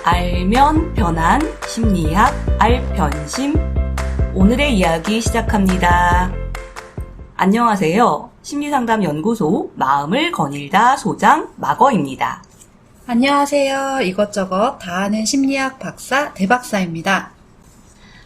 알면 편한 심리학 알편심. 오늘의 이야기 시작합니다. 안녕하세요. 심리상담연구소 마음을 거닐다 소장 마거입니다. 안녕하세요. 이것저것 다 아는 심리학 박사 대박사입니다.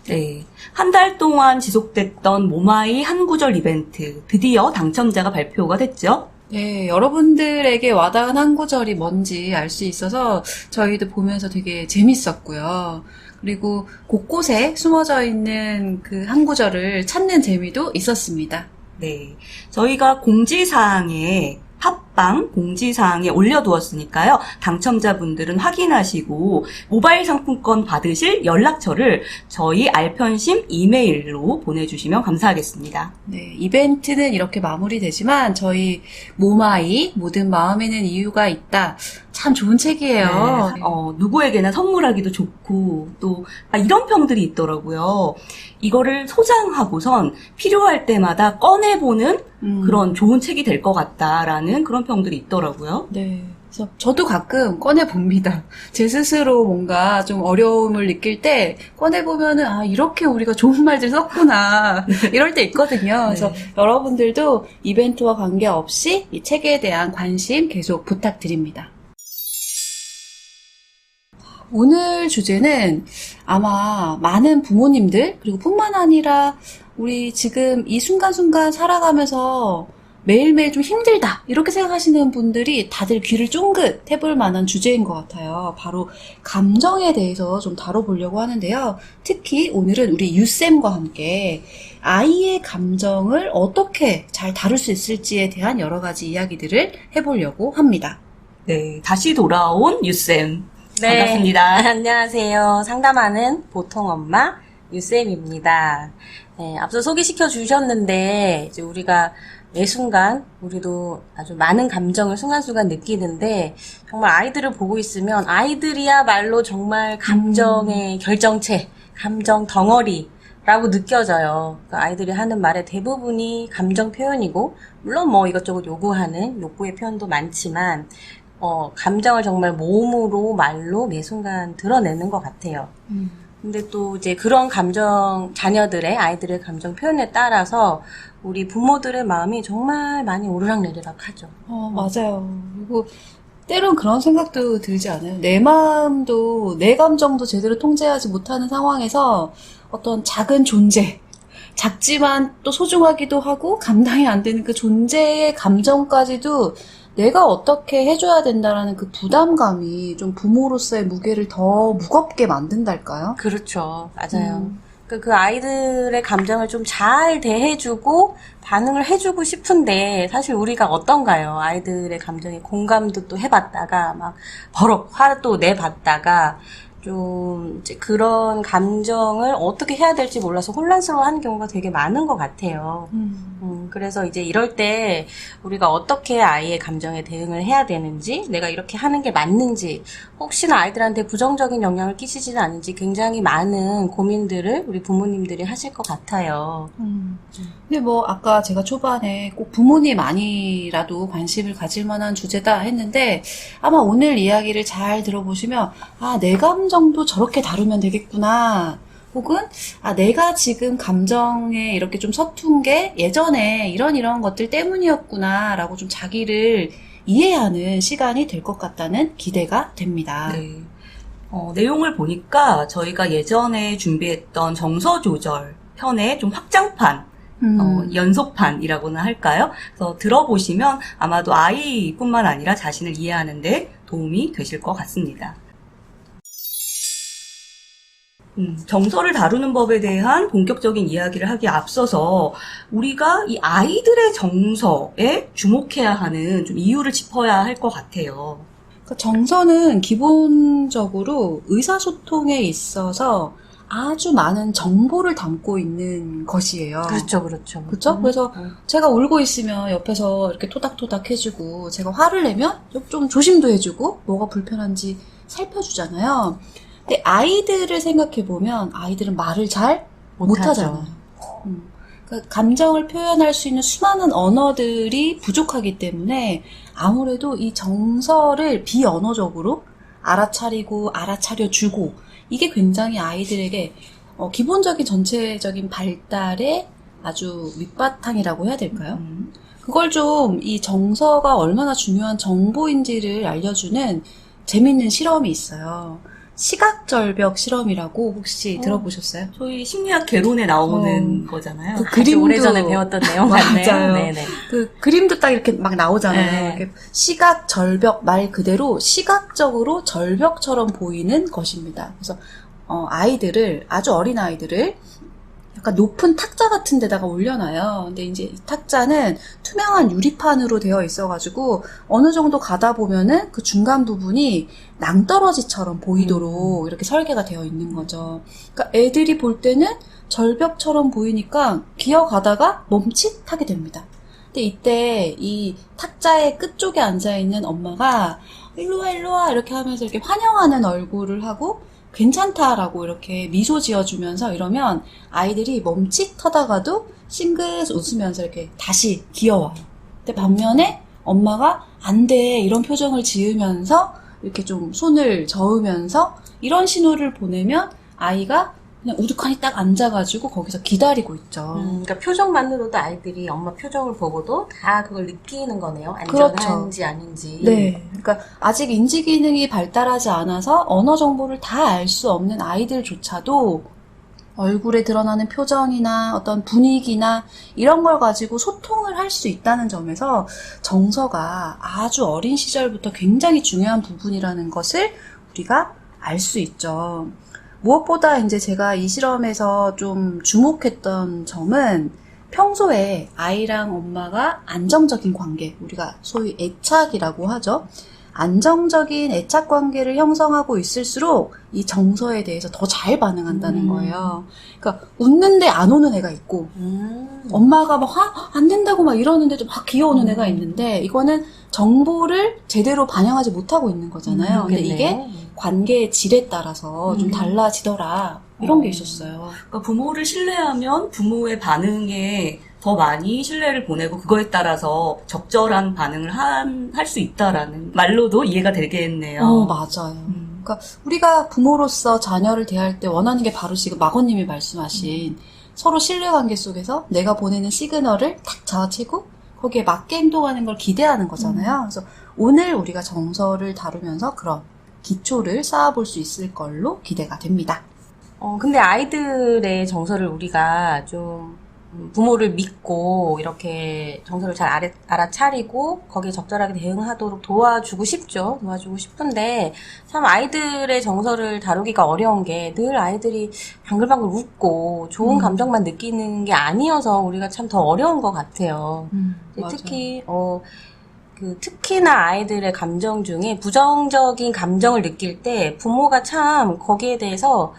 네, 한 달 동안 지속됐던 모마이 한 구절 이벤트 드디어 당첨자가 발표가 됐죠? 네, 여러분들에게 와닿은 한 구절이 뭔지 알 수 있어서 저희도 보면서 되게 재밌었고요. 그리고 곳곳에 숨어져 있는 그 한 구절을 찾는 재미도 있었습니다. 네, 저희가 공지사항에 팟빵 공지사항에 올려두었으니까요. 당첨자분들은 확인하시고 모바일 상품권 받으실 연락처를 저희 알편심 이메일로 보내주시면 감사하겠습니다. 네, 이벤트는 이렇게 마무리되지만 저희 모마이 모든 마음에는 이유가 있다. 참 좋은 책이에요. 네, 누구에게나 선물하기도 좋고 또 이런 평들이 있더라고요. 이거를 소장하고선 필요할 때마다 꺼내보는 그런 좋은 책이 될 것 같다라는 그런 평들이 있더라고요. 네. 그래서 저도 가끔 꺼내봅니다. 제 스스로 뭔가 좀 어려움을 느낄 때 꺼내보면은, 이렇게 우리가 좋은 말들 썼구나. 이럴 때 있거든요. 그래서 여러분들도 이벤트와 관계없이 이 책에 대한 관심 계속 부탁드립니다. 오늘 주제는 아마 많은 부모님들, 그리고 뿐만 아니라 우리 지금 이 순간순간 살아가면서 매일매일 좀 힘들다 이렇게 생각하시는 분들이 다들 귀를 쫑긋 해볼 만한 주제인 것 같아요. 바로 감정에 대해서 좀 다뤄보려고 하는데요. 특히 오늘은 우리 유쌤과 함께 아이의 감정을 어떻게 잘 다룰 수 있을지에 대한 여러 가지 이야기들을 해보려고 합니다. 네, 다시 돌아온 유쌤. 네, 반갑습니다. 안녕하세요. 상담하는 보통 엄마 유쌤입니다. 네, 앞서 소개시켜 주셨는데 이제 우리가 매 순간 우리도 아주 많은 감정을 순간순간 느끼는데 정말 아이들을 보고 있으면 아이들이야말로 정말 감정의 결정체, 감정 덩어리라고 느껴져요. 그러니까 아이들이 하는 말의 대부분이 감정 표현이고 물론 뭐 이것저것 요구하는 욕구의 표현도 많지만 감정을 정말 몸으로 말로 매 순간 드러내는 것 같아요. 근데 또 이제 그런 감정, 아이들의 감정 표현에 따라서 우리 부모들의 마음이 정말 많이 오르락내리락 하죠. 맞아요. 그리고 때론 그런 생각도 들지 않아요? 내 마음도, 내 감정도 제대로 통제하지 못하는 상황에서 어떤 작은 존재, 작지만 또 소중하기도 하고 감당이 안 되는 그 존재의 감정까지도 내가 어떻게 해줘야 된다라는 그 부담감이 좀 부모로서의 무게를 더 무겁게 만든달까요? 그렇죠. 맞아요. 그 아이들의 감정을 좀 잘 대해주고 반응을 해주고 싶은데 사실 우리가 어떤가요? 아이들의 감정에 공감도 또 해봤다가 막 버럭 화도 내봤다가 좀 이제 그런 감정을 어떻게 해야 될지 몰라서 혼란스러워하는 경우가 되게 많은 것 같아요. 그래서 이제 이럴 때 우리가 어떻게 아이의 감정에 대응을 해야 되는지, 내가 이렇게 하는 게 맞는지, 혹시나 아이들한테 부정적인 영향을 끼치지는 않은지 굉장히 많은 고민들을 우리 부모님들이 하실 것 같아요. 근데 아까 제가 초반에 꼭 부모님 아니라도 관심을 가질 만한 주제다 했는데 아마 오늘 이야기를 잘 들어보시면 내 감정도 저렇게 다루면 되겠구나. 혹은 내가 지금 감정에 이렇게 좀 서툰 게 예전에 이런 것들 때문이었구나 라고 좀 자기를 이해하는 시간이 될 것 같다는 기대가 됩니다. 네. 내용을 보니까 저희가 예전에 준비했던 정서 조절 편의 좀 확장판, 연속판이라고나 할까요? 그래서 들어보시면 아마도 아이뿐만 아니라 자신을 이해하는데 도움이 되실 것 같습니다. 정서를 다루는 법에 대한 본격적인 이야기를 하기에 앞서서 우리가 이 아이들의 정서에 주목해야 하는 좀 이유를 짚어야 할 것 같아요. 그러니까 정서는 기본적으로 의사소통에 있어서 아주 많은 정보를 담고 있는 것이에요. 그렇죠. 그렇죠? 그래서 제가 울고 있으면 옆에서 이렇게 토닥토닥 해주고, 제가 화를 내면 좀 조심도 해주고, 뭐가 불편한지 살펴주잖아요. 근데 아이들을 생각해보면 아이들은 말을 잘 못하잖아요. 그러니까 감정을 표현할 수 있는 수많은 언어들이 부족하기 때문에 아무래도 이 정서를 비언어적으로 알아차리고 알아차려주고 이게 굉장히 아이들에게 기본적인 전체적인 발달의 아주 밑바탕이라고 해야 될까요? 그걸 좀 이 정서가 얼마나 중요한 정보인지를 알려주는 재밌는 실험이 있어요. 시각절벽 실험이라고 혹시 들어보셨어요? 저희 심리학 개론에 나오는 거잖아요. 그 아주 그림도 오래전에 배웠던 내용 같네요. 맞아요. 네네. 그 그림도 딱 이렇게 막 나오잖아요. 네. 이렇게 시각절벽 말 그대로 시각적으로 절벽처럼 보이는 것입니다. 그래서 아이들을 아주 어린 아이들을 약간 높은 탁자 같은 데다가 올려놔요. 근데 이제 이 탁자는 투명한 유리판으로 되어 있어가지고 어느 정도 가다 보면은 그 중간 부분이 낭떠러지처럼 보이도록 이렇게 설계가 되어 있는 거죠. 그러니까 애들이 볼 때는 절벽처럼 보이니까 기어가다가 멈칫하게 됩니다. 근데 이때 이 탁자의 끝쪽에 앉아있는 엄마가 일로와 이렇게 하면서 이렇게 환영하는 얼굴을 하고 괜찮다라고 이렇게 미소 지어주면서 이러면 아이들이 멈칫하다가도 싱긋 웃으면서 이렇게 다시 기어와요. 근데 반면에 엄마가 안 돼 이런 표정을 지으면서 이렇게 좀 손을 저으면서 이런 신호를 보내면 아이가 그냥 우두커니 딱 앉아가지고 거기서 기다리고 있죠. 그러니까 표정만으로도 아이들이 엄마 표정을 보고도 다 그걸 느끼는 거네요. 그렇죠. 안전한지 아닌지. 네. 그러니까 아직 인지 기능이 발달하지 않아서 언어 정보를 다 알 수 없는 아이들조차도 얼굴에 드러나는 표정이나 어떤 분위기나 이런 걸 가지고 소통을 할 수 있다는 점에서 정서가 아주 어린 시절부터 굉장히 중요한 부분이라는 것을 우리가 알 수 있죠. 무엇보다 이제 제가 이 실험에서 좀 주목했던 점은 평소에 아이랑 엄마가 안정적인 관계, 우리가 소위 애착이라고 하죠. 안정적인 애착 관계를 형성하고 있을수록 이 정서에 대해서 더 잘 반응한다는 거예요. 그러니까 웃는데 안 오는 애가 있고, 엄마가 막 안 된다고 막 이러는데도 막 기어오는 애가 있는데, 이거는 정보를 제대로 반영하지 못하고 있는 거잖아요. 근데 이게 관계의 질에 따라서 좀 달라지더라. 이런 게 있었어요. 그러니까 부모를 신뢰하면 부모의 반응에 더 많이 신뢰를 보내고 그거에 따라서 적절한 반응을 할 수 있다라는 말로도 이해가 되겠네요. 맞아요. 그러니까 우리가 부모로서 자녀를 대할 때 원하는 게 바로 지금 마거님이 말씀하신 서로 신뢰관계 속에서 내가 보내는 시그널을 탁 잡아채고 거기에 맞게 행동하는 걸 기대하는 거잖아요. 그래서 오늘 우리가 정서를 다루면서 그런 기초를 쌓아볼 수 있을 걸로 기대가 됩니다. 근데 아이들의 정서를 우리가 좀 부모를 믿고 이렇게 정서를 잘 알아차리고 거기에 적절하게 대응하도록 도와주고 싶죠. 도와주고 싶은데 참 아이들의 정서를 다루기가 어려운 게 늘 아이들이 방글방글 웃고 좋은 감정만 느끼는 게 아니어서 우리가 참 더 어려운 것 같아요. 특히 특히나 아이들의 감정 중에 부정적인 감정을 느낄 때 부모가 참 거기에 대해서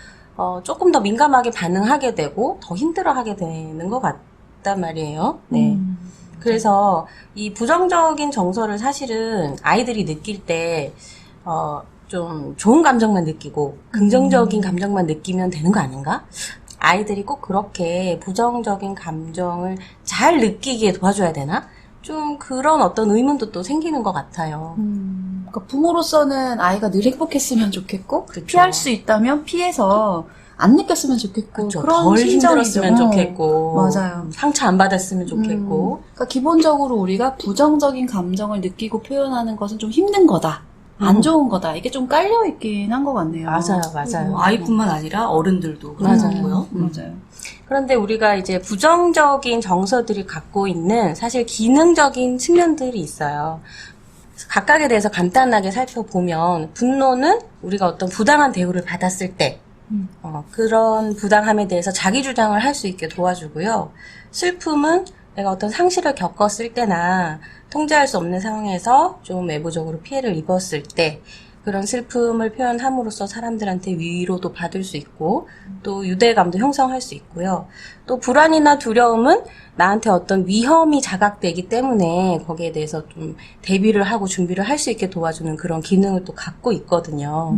조금 더 민감하게 반응하게 되고 더 힘들어하게 되는 것 같단 말이에요. 네. 그래서 이 부정적인 정서를 사실은 아이들이 느낄 때 좀 좋은 감정만 느끼고 긍정적인 감정만 느끼면 되는 거 아닌가? 아이들이 꼭 그렇게 부정적인 감정을 잘 느끼게 도와줘야 되나? 좀 그런 어떤 의문도 또 생기는 것 같아요. 그러니까 부모로서는 아이가 늘 행복했으면 좋겠고 그쵸. 피할 수 있다면 피해서 안 느꼈으면 좋겠고 그쵸. 그런 덜 심정이죠. 힘들었으면 좋겠고 맞아요. 상처 안 받았으면 좋겠고 그러니까 기본적으로 우리가 부정적인 감정을 느끼고 표현하는 것은 좀 힘든 거다. 안 좋은 거다. 이게 좀 깔려있긴 한 것 같네요. 맞아요. 아이뿐만 아니라 어른들도 맞아요. 그렇고요. 맞아요. 그런데 우리가 이제 부정적인 정서들이 갖고 있는 사실 기능적인 측면들이 있어요. 각각에 대해서 간단하게 살펴보면 분노는 우리가 어떤 부당한 대우를 받았을 때 그런 부당함에 대해서 자기 주장을 할 수 있게 도와주고요. 슬픔은 내가 어떤 상실을 겪었을 때나 통제할 수 없는 상황에서 좀 외부적으로 피해를 입었을 때 그런 슬픔을 표현함으로써 사람들한테 위로도 받을 수 있고 또 유대감도 형성할 수 있고요. 또 불안이나 두려움은 나한테 어떤 위험이 자각되기 때문에 거기에 대해서 좀 대비를 하고 준비를 할 수 있게 도와주는 그런 기능을 또 갖고 있거든요.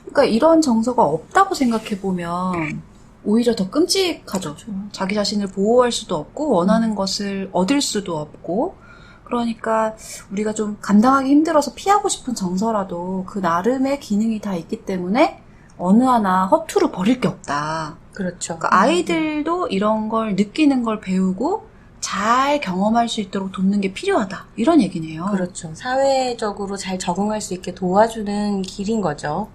그러니까 이런 정서가 없다고 생각해보면 오히려 더 끔찍하죠. 자기 자신을 보호할 수도 없고 원하는 것을 얻을 수도 없고 그러니까 우리가 좀 감당하기 힘들어서 피하고 싶은 정서라도 그 나름의 기능이 다 있기 때문에 어느 하나 허투루 버릴 게 없다. 그렇죠. 그러니까 아이들도 이런 걸 느끼는 걸 배우고 잘 경험할 수 있도록 돕는 게 필요하다. 이런 얘기네요. 그렇죠. 사회적으로 잘 적응할 수 있게 도와주는 길인 거죠.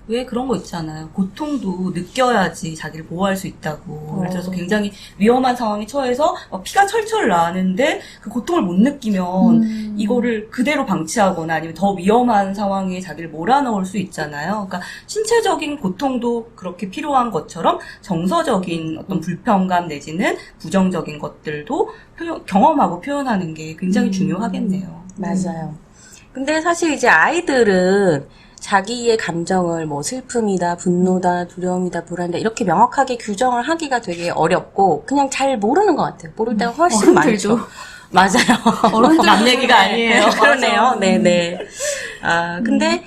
왜 그런 거 있잖아요. 고통도 느껴야지 자기를 보호할 수 있다고. 예를 들어서 굉장히 위험한 상황에 처해서 막 피가 철철 나는데 그 고통을 못 느끼면 이거를 그대로 방치하거나 아니면 더 위험한 상황에 자기를 몰아넣을 수 있잖아요. 그러니까 신체적인 고통도 그렇게 필요한 것처럼 정서적인 어떤 불편감 내지는 부정적인 것들도 경험하고 표현하는 게 굉장히 중요하겠네요. 맞아요. 근데 사실 이제 아이들은 자기의 감정을 뭐 슬픔이다, 분노다, 두려움이다, 불안이다 이렇게 명확하게 규정을 하기가 되게 어렵고 그냥 잘 모르는 것 같아요. 모를 때가 훨씬 어른들도. 많죠. 맞아요. 어른들 남 얘기가 아니에요. 그러네요. 네네. 근데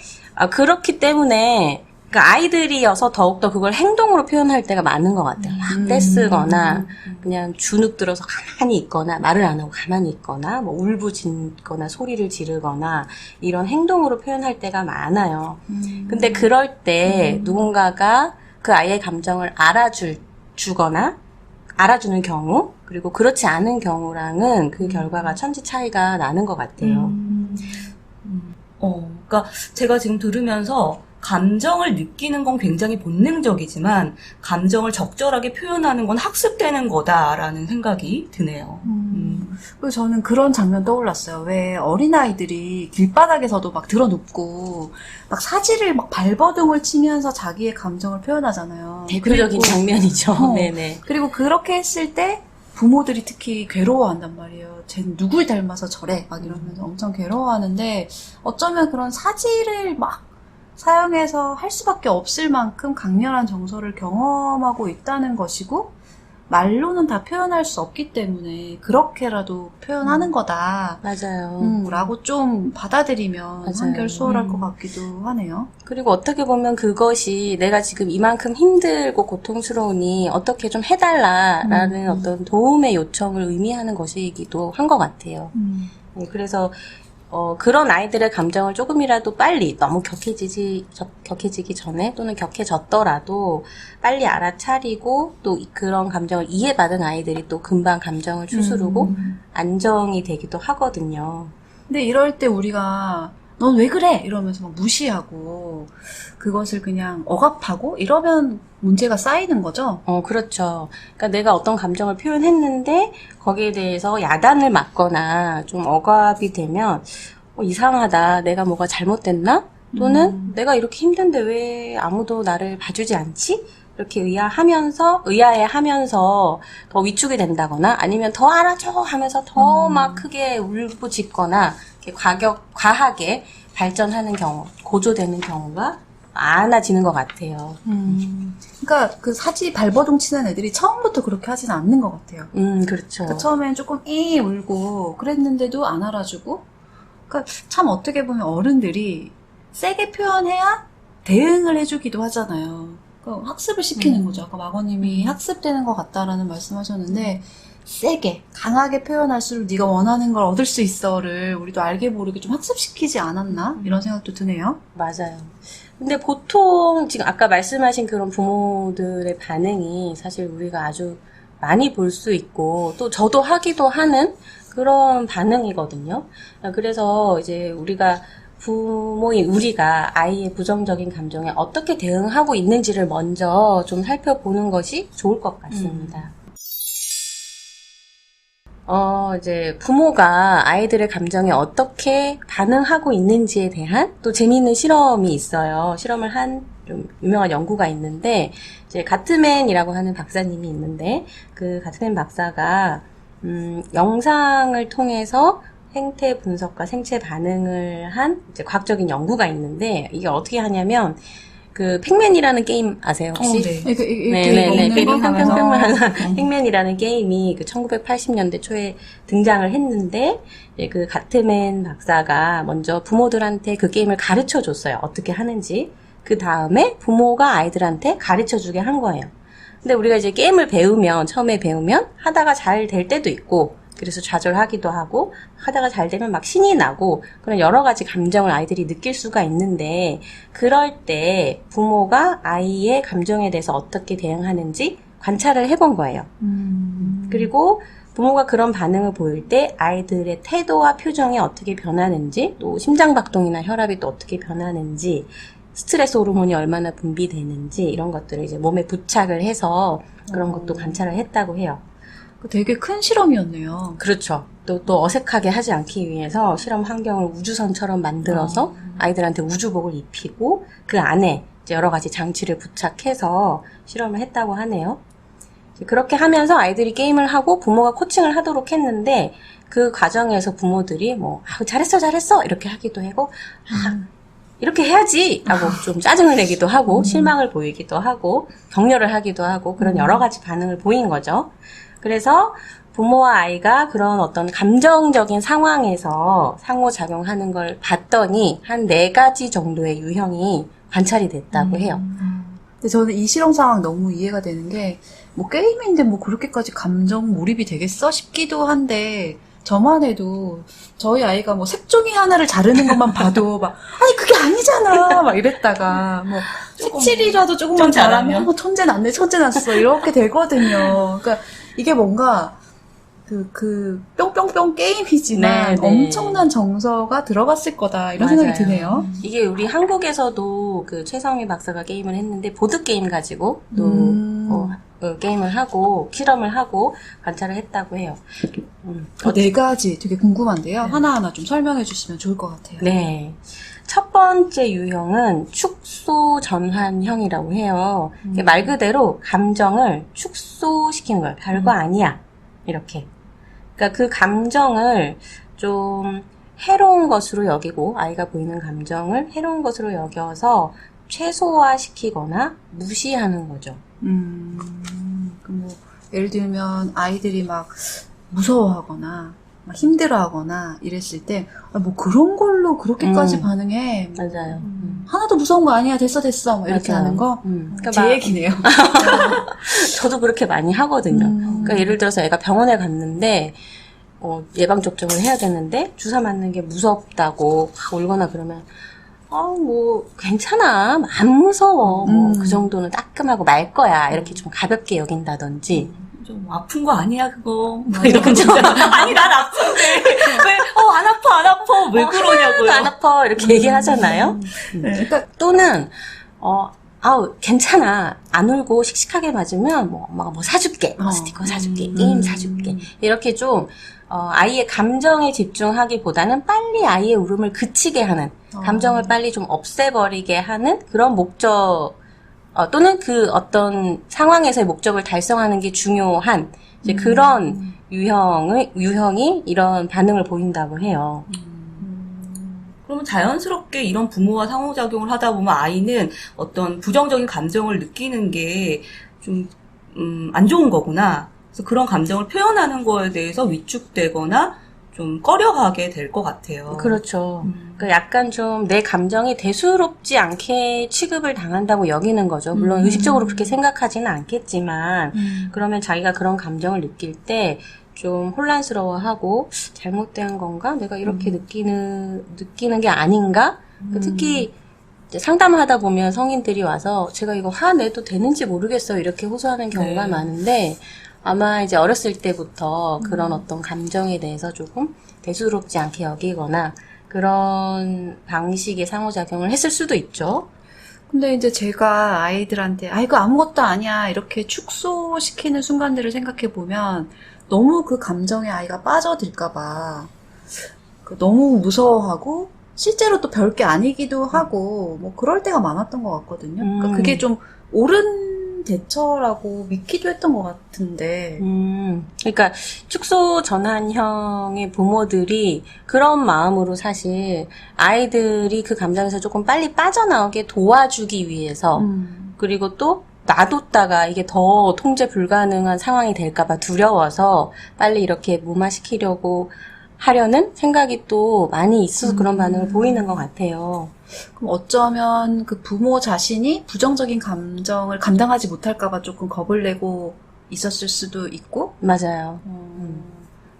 그렇기 때문에 그러니까 아이들이어서 더욱더 그걸 행동으로 표현할 때가 많은 것 같아요. 막 떼쓰거나 그냥 주눅 들어서 가만히 있거나 말을 안 하고 가만히 있거나 뭐 울부짖거나 소리를 지르거나 이런 행동으로 표현할 때가 많아요. 근데 그럴 때 누군가가 그 아이의 감정을 알아주거나 알아주는 경우 그리고 그렇지 않은 경우랑은 그 결과가 천지 차이가 나는 것 같아요. 그러니까 제가 지금 들으면서 감정을 느끼는 건 굉장히 본능적이지만 감정을 적절하게 표현하는 건 학습되는 거다라는 생각이 드네요. 그리고 저는 그런 장면 떠올랐어요. 왜 어린아이들이 길바닥에서도 막 드러눕고 막 사지를 막 발버둥을 치면서 자기의 감정을 표현하잖아요. 대표적인 그리고, 장면이죠. 네네. 그리고 그렇게 했을 때 부모들이 특히 괴로워한단 말이에요. 쟤는 누굴 닮아서 저래? 막 이러면서 엄청 괴로워하는데 어쩌면 그런 사지를 막 사용해서 할 수밖에 없을 만큼 강렬한 정서를 경험하고 있다는 것이고 말로는 다 표현할 수 없기 때문에 그렇게라도 표현하는 거다. 맞아요. 라고 좀 받아들이면 맞아요. 한결 수월할 것 같기도 하네요. 그리고 어떻게 보면 그것이 내가 지금 이만큼 힘들고 고통스러우니 어떻게 좀 해달라라는 어떤 도움의 요청을 의미하는 것이기도 한 것 같아요. 네, 그래서 그런 아이들의 감정을 조금이라도 빨리 너무 격해지기 전에 또는 격해졌더라도 빨리 알아차리고 또 그런 감정을 이해받은 아이들이 또 금방 감정을 추스르고 안정이 되기도 하거든요. 근데 이럴 때 우리가 넌 왜 그래? 이러면서 막 무시하고 그것을 그냥 억압하고 이러면 문제가 쌓이는 거죠? 그렇죠. 그러니까 내가 어떤 감정을 표현했는데 거기에 대해서 야단을 맞거나 좀 억압이 되면 이상하다. 내가 뭐가 잘못됐나? 또는 내가 이렇게 힘든데 왜 아무도 나를 봐주지 않지? 이렇게 의아해하면서 더 위축이 된다거나 아니면 더 알아줘 하면서 더 막 크게 울부짖거나 이렇게 과하게 발전하는 경우, 고조되는 경우가 많아지는 것 같아요. 그러니까 그 사지 발버둥 치는 애들이 처음부터 그렇게 하진 않는 것 같아요. 그렇죠. 그러니까 처음엔 조금 울고 그랬는데도 안 알아주고 그러니까 참 어떻게 보면 어른들이 세게 표현해야 대응을 해주기도 하잖아요. 그러니까 학습을 시키는 거죠. 아까 마거님이 학습되는 것 같다라는 말씀하셨는데 세게 강하게 표현할수록 네가 원하는 걸 얻을 수 있어를 우리도 알게 모르게 좀 학습시키지 않았나 이런 생각도 드네요. 맞아요. 근데 보통 지금 아까 말씀하신 그런 부모들의 반응이 사실 우리가 아주 많이 볼 수 있고 또 저도 하기도 하는 그런 반응이거든요. 그래서 이제 우리가 부모인 우리가 아이의 부정적인 감정에 어떻게 대응하고 있는지를 먼저 좀 살펴보는 것이 좋을 것 같습니다. 이제 부모가 아이들의 감정에 어떻게 반응하고 있는지에 대한 또 재미있는 실험이 있어요. 실험을 한 좀 유명한 연구가 있는데 이제 가트맨이라고 하는 박사님이 있는데 그 가트맨 박사가 영상을 통해서 생태 분석과 생체 반응을 한 이제 과학적인 연구가 있는데 이게 어떻게 하냐면 그 팩맨이라는 게임 아세요 혹시? 네. 네네네. 뺑뺑뺑뺑 팩맨이라는 게임이 그 1980년대 초에 등장을 했는데 그 가트맨 박사가 먼저 부모들한테 그 게임을 가르쳐 줬어요. 어떻게 하는지. 그 다음에 부모가 아이들한테 가르쳐 주게 한 거예요. 근데 우리가 이제 게임을 처음에 배우면 하다가 잘 될 때도 있고 그래서 좌절하기도 하고 하다가 잘 되면 막 신이 나고 그런 여러 가지 감정을 아이들이 느낄 수가 있는데 그럴 때 부모가 아이의 감정에 대해서 어떻게 대응하는지 관찰을 해본 거예요. 그리고 부모가 그런 반응을 보일 때 아이들의 태도와 표정이 어떻게 변하는지 또 심장박동이나 혈압이 또 어떻게 변하는지 스트레스 호르몬이 얼마나 분비되는지 이런 것들을 이제 몸에 부착을 해서 그런 것도 관찰을 했다고 해요. 되게 큰 실험이었네요. 그렇죠. 또 어색하게 하지 않기 위해서 실험 환경을 우주선처럼 만들어서 아이들한테 우주복을 입히고 그 안에 이제 여러 가지 장치를 부착해서 실험을 했다고 하네요. 그렇게 하면서 아이들이 게임을 하고 부모가 코칭을 하도록 했는데 그 과정에서 부모들이 뭐 잘했어 이렇게 하기도 하고 이렇게 해야지 라고 좀 짜증을 내기도 하고 실망을 보이기도 하고 격려를 하기도 하고 그런 여러 가지 반응을 보인 거죠. 그래서 부모와 아이가 그런 어떤 감정적인 상황에서 상호작용하는 걸 봤더니 한 4가지 정도의 유형이 관찰이 됐다고 해요. 근데 저는 이 실험 상황 너무 이해가 되는 게, 뭐 게임인데 뭐 그렇게까지 감정 몰입이 되겠어? 싶기도 한데, 저만 해도 저희 아이가 뭐 색종이 하나를 자르는 것만 봐도 막, 아니 그게 아니잖아! 막 이랬다가, 뭐 색칠이라도 조금만 좀 잘하면, 잘하면? 뭐 천재 났네, 천재 났어. 이렇게 되거든요. 그러니까 이게 뭔가, 그 뿅뿅뿅 게임이지만 네, 네. 엄청난 정서가 들어갔을 거다 이런 생각이 맞아요. 드네요. 이게 우리 한국에서도 그 최성희 박사가 게임을 했는데 보드게임 가지고 또 게임을 하고 실험을 하고 관찰을 했다고 해요. 4가지 되게 궁금한데요. 하나하나 좀 설명해 주시면 좋을 것 같아요. 네. 첫 번째 유형은 축소 전환형이라고 해요. 이게 말 그대로 감정을 축소시키는 거예요. 별거 아니야. 이렇게. 그러니까 그 감정을 좀 해로운 것으로 여기고 아이가 보이는 감정을 해로운 것으로 여겨서 최소화시키거나 무시하는 거죠. 뭐 예를 들면 아이들이 막 무서워하거나 막 힘들어하거나 이랬을 때 뭐 그런 걸로 그렇게까지 반응해. 맞아요. 하나도 무서운 거 아니야. 됐어 막 이렇게 맞아요. 하는 거. 그러니까 제 막 얘기네요. 저도 그렇게 많이 하거든요. 그러니까 예를 들어서 애가 병원에 갔는데 예방접종을 해야 되는데 주사 맞는 게 무섭다고 막 울거나 그러면 뭐 괜찮아. 안 무서워. 뭐 그 정도는 따끔하고 말 거야. 이렇게 좀 가볍게 여긴다든지. 좀 아픈 거 아니야 그거 막 이러고 진짜 아니 난 아픈데 왜 안 아파 왜 그러냐고요. 안 아파. 이렇게 얘기하잖아요. 그러니까 또는 괜찮아. 안 울고 씩씩하게 맞으면 뭐 엄마가 뭐 사줄게. 스티커 사줄게. 게임 사줄게. 이렇게 좀 아이의 감정에 집중하기보다는 빨리 아이의 울음을 그치게 하는, 감정을 빨리 좀 없애버리게 하는 그런 목적, 또는 그 어떤 상황에서의 목적을 달성하는 게 중요한 이제 그런 유형이 이런 반응을 보인다고 해요. 그러면 자연스럽게 이런 부모와 상호작용을 하다 보면 아이는 어떤 부정적인 감정을 느끼는 게 좀 안 좋은 거구나. 그래서 그런 감정을 표현하는 거에 대해서 위축되거나 좀 꺼려하게 될 것 같아요. 그렇죠. 그러니까 약간 좀 내 감정이 대수롭지 않게 취급을 당한다고 여기는 거죠. 물론 의식적으로 그렇게 생각하지는 않겠지만 그러면 자기가 그런 감정을 느낄 때 좀 혼란스러워하고 잘못된 건가? 내가 이렇게 느끼는 게 아닌가? 특히 이제 상담하다 보면 성인들이 와서 제가 이거 화내도 되는지 모르겠어요. 이렇게 호소하는 경우가 많은데 아마 이제 어렸을 때부터 그런 어떤 감정에 대해서 조금 대수롭지 않게 여기거나 그런 방식의 상호작용을 했을 수도 있죠. 근데 이제 제가 아이들한테 이거 아무것도 아니야 이렇게 축소시키는 순간들을 생각해 보면 너무 그 감정에 아이가 빠져들까봐 너무 무서워하고 실제로 또 별게 아니기도 하고 뭐 그럴 때가 많았던 것 같거든요. 그러니까 그게 좀 옳은 대처라고 믿기도 했던 것 같은데. 그러니까 축소 전환형의 부모들이 그런 마음으로 사실 아이들이 그 감정에서 조금 빨리 빠져나오게 도와주기 위해서 그리고 또 놔뒀다가 이게 더 통제 불가능한 상황이 될까봐 두려워서 빨리 이렇게 무마시키려고 하려는 생각이 또 많이 있어서 그런 반응을 보이는 것 같아요. 그럼 어쩌면 그 부모 자신이 부정적인 감정을 감당하지 못할까봐 조금 겁을 내고 있었을 수도 있고. 맞아요.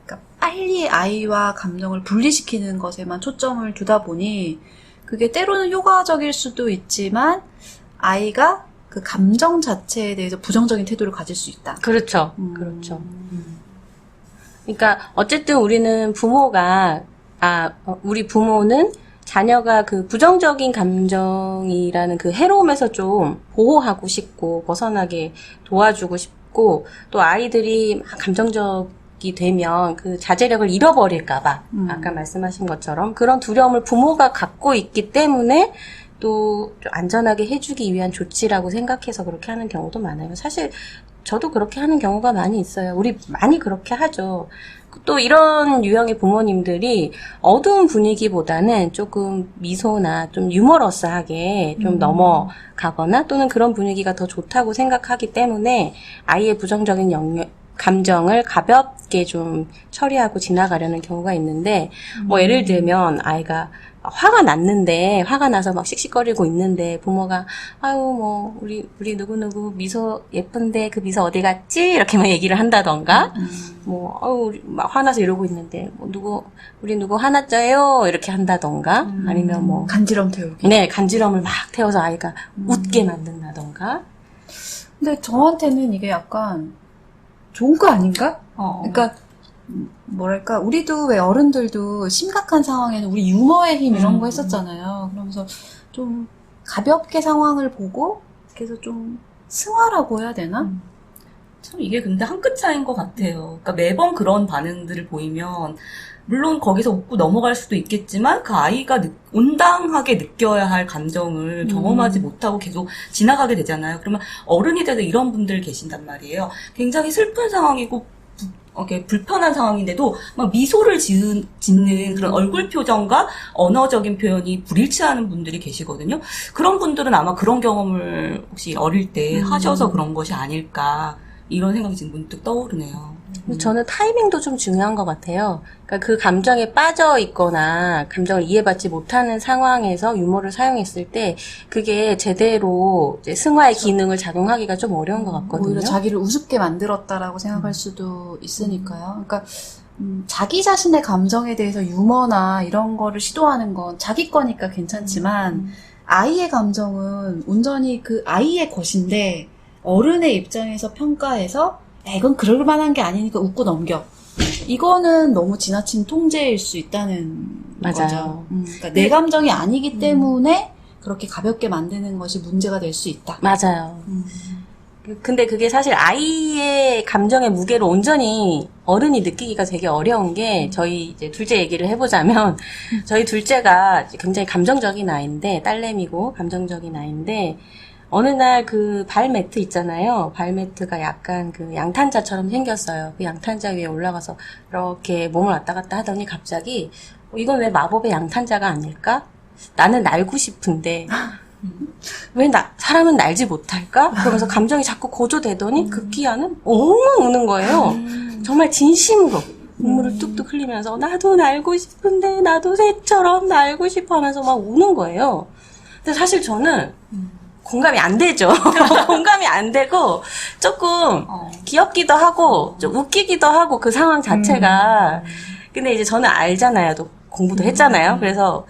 그러니까 빨리 아이와 감정을 분리시키는 것에만 초점을 두다 보니 그게 때로는 효과적일 수도 있지만 아이가 그 감정 자체에 대해서 부정적인 태도를 가질 수 있다. 그렇죠. 그렇죠. 그러니까 어쨌든 우리는 우리 부모는 자녀가 그 부정적인 감정이라는 그 해로움에서 좀 보호하고 싶고 벗어나게 도와주고 싶고 또 아이들이 막 감정적이 되면 그 자제력을 잃어버릴까봐 아까 말씀하신 것처럼 그런 두려움을 부모가 갖고 있기 때문에 또 좀 안전하게 해주기 위한 조치라고 생각해서 그렇게 하는 경우도 많아요. 사실 저도 그렇게 하는 경우가 많이 있어요. 우리 많이 그렇게 하죠. 또 이런 유형의 부모님들이 어두운 분위기보다는 조금 미소나 좀 유머러스하게 좀 넘어가거나 또는 그런 분위기가 더 좋다고 생각하기 때문에 아이의 부정적인 감정을 가볍게 좀 처리하고 지나가려는 경우가 있는데 뭐 예를 들면 아이가 화가 나서 막 씩씩거리고 있는데 부모가 아유 뭐 우리 누구누구 미소 예쁜데 그 미소 어디 갔지? 이렇게 막 얘기를 한다던가 뭐 우리 막 화나서 이러고 있는데 뭐 우리 누구 화났죠요? 이렇게 한다던가 아니면 뭐 간지럼 태우기. 네, 간지럼을 막 태워서 아이가 웃게 만든다던가. 근데 저한테는 이게 약간 좋은 거 아닌가? 그러니까 뭐랄까 우리도 왜 어른들도 심각한 상황에는 우리 유머의 힘 이런 거 했었잖아요. 그러면서 좀 가볍게 상황을 보고 그래서 좀 승화라고 해야 되나? 참 이게 근데 한 끗 차이인 것 같아요. 그러니까 매번 그런 반응들을 보이면 물론 거기서 웃고 넘어갈 수도 있겠지만 그 아이가 온당하게 느껴야 할 감정을 경험하지 못하고 계속 지나가게 되잖아요. 그러면 어른이 돼도 이런 분들 계신단 말이에요. 굉장히 슬픈 상황이고 이렇게 불편한 상황인데도 막 미소를 짓는 그런 얼굴 표정과 언어적인 표현이 불일치하는 분들이 계시거든요. 그런 분들은 아마 그런 경험을 혹시 어릴 때 하셔서 그런 것이 아닐까 이런 생각이 지금 문득 떠오르네요. 저는 타이밍도 좀 중요한 것 같아요. 그러니까 그 감정에 빠져 있거나 감정을 이해받지 못하는 상황에서 유머를 사용했을 때 그게 제대로 이제 승화의 기능을 작용하기가 좀 어려운 것 같거든요. 오히려 자기를 우습게 만들었다라고 생각할 수도 있으니까요. 그러니까 자기 자신의 감정에 대해서 유머나 이런 거를 시도하는 건 자기 거니까 괜찮지만 아이의 감정은 온전히 그 아이의 것인데 어른의 입장에서 평가해서 야, 이건 그럴 만한 게 아니니까 웃고 넘겨. 이거는 너무 지나친 통제일 수 있다는 맞아요. 거죠. 그러니까 내 감정이 아니기 때문에 그렇게 가볍게 만드는 것이 문제가 될 수 있다. 맞아요. 근데 그게 사실 아이의 감정의 무게를 온전히 어른이 느끼기가 되게 어려운 게 저희 이제 둘째 얘기를 해보자면 저희 둘째가 굉장히 감정적인 아이인데 딸내미고 감정적인 아이인데 어느 날 그 발매트 있잖아요. 발매트가 약간 그 양탄자처럼 생겼어요. 그 양탄자 위에 올라가서 이렇게 몸을 왔다 갔다 하더니 갑자기 이건 왜 마법의 양탄자가 아닐까? 나는 날고 싶은데 왜 사람은 날지 못할까? 그러면서 감정이 자꾸 고조되더니 급기야는 엉엉 우는 거예요. 정말 진심으로 눈물을 뚝뚝 흘리면서 나도 날고 싶은데 나도 새처럼 날고 싶어 하면서 막 우는 거예요. 근데 사실 저는 공감이 안 되죠. 공감이 안 되고 조금 귀엽기도 하고 좀 웃기기도 하고 그 상황 자체가 근데 이제 저는 알잖아요. 또 공부도 했잖아요. 그래서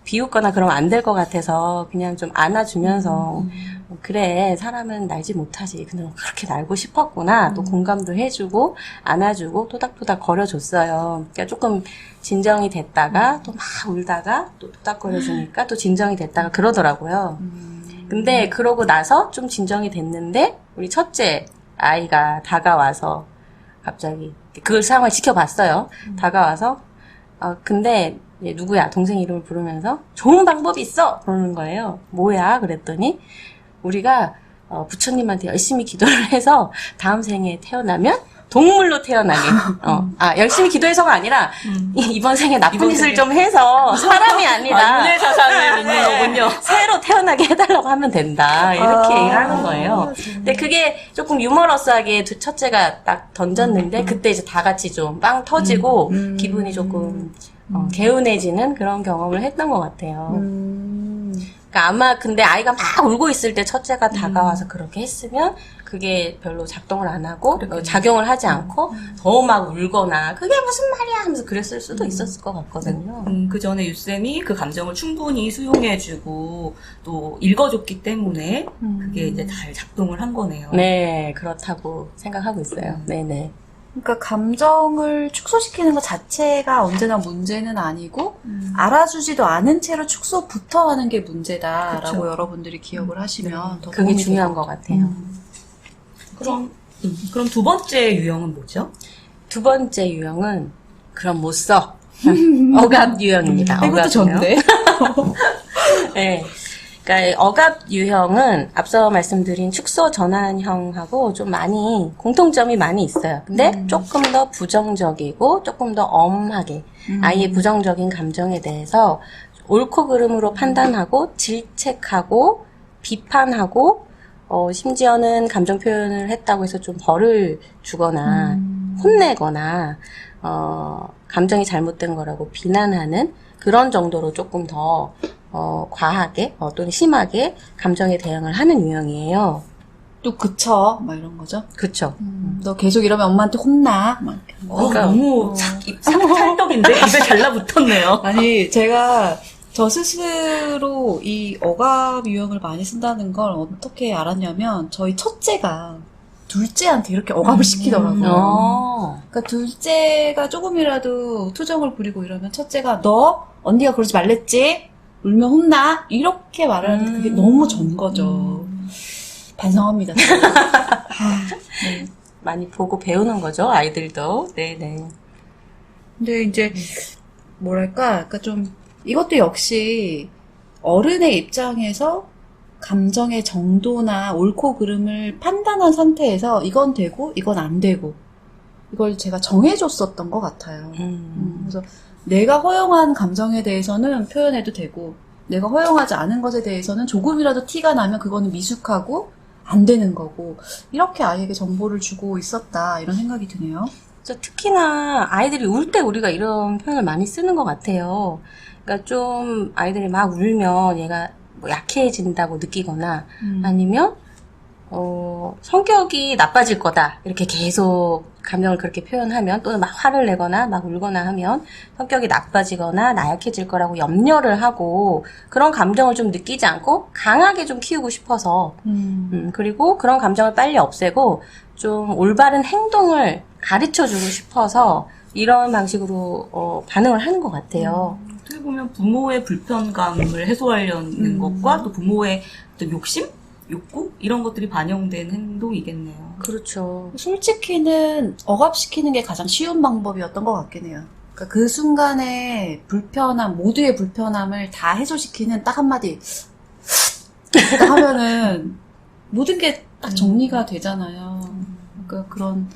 비웃거나 그러면 안 될 것 같아서 그냥 좀 안아주면서 그래 사람은 날지 못하지. 근데 그렇게 날고 싶었구나. 또 공감도 해주고 안아주고 토닥토닥 거려줬어요. 그러니까 조금 진정이 됐다가 또 막 울다가 또 토닥거려주니까 또 진정이 됐다가 그러더라고요. 근데 그러고 나서 좀 진정이 됐는데 우리 첫째 아이가 다가와서 갑자기 그 상황을 지켜봤어요. 다가와서 근데 누구야? 동생 이름을 부르면서 좋은 방법이 있어! 그러는 거예요. 뭐야? 그랬더니 우리가 부처님한테 열심히 기도를 해서 다음 생에 태어나면 동물로 태어나게. 열심히 기도해서가 아니라 이번 생에 나쁜 짓을 좀 해서 사람이 아니라 윤회 사상을 믿는 거군요. 새로 태어나게 해달라고 하면 된다. 이렇게 얘기를 하는 거예요. 근데 그게 조금 유머러스하게 첫째가 딱 던졌는데 그때 이제 다 같이 좀 빵 터지고 기분이 조금 개운해지는 그런 경험을 했던 것 같아요. 그러니까 아마 근데 아이가 막 울고 있을 때 첫째가 다가와서 그렇게 했으면 그게 별로 작동을 안 하고 작용을 하지 않고 더 막 울거나 그게 무슨 말이야 하면서 그랬을 수도 있었을 것 같거든요. 그 전에 유쌤이 그 감정을 충분히 수용해주고 또 읽어줬기 때문에 그게 이제 잘 작동을 한 거네요. 네, 그렇다고 생각하고 있어요. 네네. 그러니까 감정을 축소시키는 것 자체가 언제나 문제는 아니고 알아주지도 않은 채로 축소부터 하는 게 문제다라고 그쵸. 여러분들이 기억을 하시면 더 그게 도움이 중요한 될 것 같아요. 그럼 두 번째 유형은 뭐죠? 두 번째 유형은 그럼 못 써. 억압 유형입니다. 이것도 억압 유형. 좋네. 네. 그러니까 억압 유형은 앞서 말씀드린 축소 전환형하고 좀 많이 공통점이 많이 있어요. 근데 조금 더 부정적이고 조금 더 엄하게 아이의 부정적인 감정에 대해서 옳고 그름으로 판단하고 질책하고 비판하고 심지어는 감정 표현을 했다고 해서 좀 벌을 주거나 혼내거나 감정이 잘못된 거라고 비난하는 그런 정도로 조금 더 과하게 또는 심하게 감정에 대응을 하는 유형이에요. 또 그쳐 막 이런 거죠. 그쵸? 너 계속 이러면 엄마한테 혼나. 막. 그러니까, 너무 찰떡인데 입에 달라붙었네요. 아니 제가 저 스스로 이 억압 유형을 많이 쓴다는 걸 어떻게 알았냐면 저희 첫째가 둘째한테 이렇게 억압을 시키더라고요. 그러니까 둘째가 조금이라도 투정을 부리고 이러면 첫째가 너 언니가 그러지 말랬지? 울면 혼나? 이렇게 말을 하는데 그게 너무 전 거죠. 반성합니다. 네. 많이 보고 배우는 거죠, 아이들도. 네네. 근데 이제 뭐랄까, 그러니까 좀 이것도 역시 어른의 입장에서 감정의 정도나 옳고 그름을 판단한 상태에서 이건 되고 이건 안 되고 이걸 제가 정해줬었던 것 같아요. 그래서 내가 허용한 감정에 대해서는 표현해도 되고 내가 허용하지 않은 것에 대해서는 조금이라도 티가 나면 그거는 미숙하고 안 되는 거고 이렇게 아이에게 정보를 주고 있었다 이런 생각이 드네요. 특히나 아이들이 울 때 우리가 이런 표현을 많이 쓰는 것 같아요. 그러니까 좀 아이들이 막 울면 얘가 뭐 약해진다고 느끼거나 아니면 성격이 나빠질 거다 이렇게 계속 감정을 그렇게 표현하면 또는 막 화를 내거나 막 울거나 하면 성격이 나빠지거나 나약해질 거라고 염려를 하고 그런 감정을 좀 느끼지 않고 강하게 좀 키우고 싶어서 그리고 그런 감정을 빨리 없애고 좀 올바른 행동을 가르쳐주고 싶어서 이런 방식으로 반응을 하는 것 같아요. 어떻게 보면 부모의 불편감을 해소하려는 것과 또 부모의 어떤 욕심? 욕구? 이런 것들이 반영된 행동이겠네요. 그렇죠. 솔직히는 억압시키는 게 가장 쉬운 방법이었던 것 같긴 해요. 그러니까 그 순간에 불편함, 모두의 불편함을 다 해소시키는 딱 한마디 딱 하면은 모든 게 딱 정리가 되잖아요. 그러니까 그런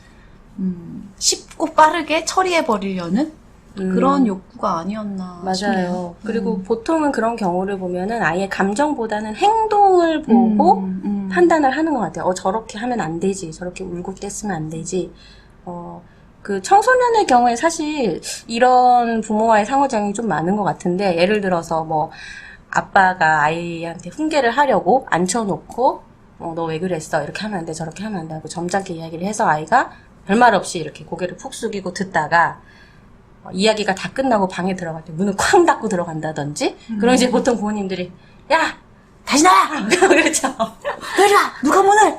쉽고 빠르게 처리해버리려는 그런 욕구가 아니었나 맞아요. 싶네요. 그리고 보통은 그런 경우를 보면은 아예 감정보다는 행동을 보고 판단을 하는 것 같아요. 저렇게 하면 안 되지. 저렇게 울고 뗐으면 안 되지. 그 청소년의 경우에 사실 이런 부모와의 상호작용이 좀 많은 것 같은데, 예를 들어서 뭐, 아빠가 아이한테 훈계를 하려고 앉혀놓고, 너 왜 그랬어? 이렇게 하면 안 돼. 저렇게 하면 안 돼. 하고 점잖게 이야기를 해서 아이가 별말 없이 이렇게 고개를 푹 숙이고 듣다가, 이야기가 다 끝나고 방에 들어갈 때 문을 쾅 닫고 들어간다든지, 그럼 이제 보통 부모님들이, 야! 다시 나와! 그렇죠. 왜 와! 누가 문을!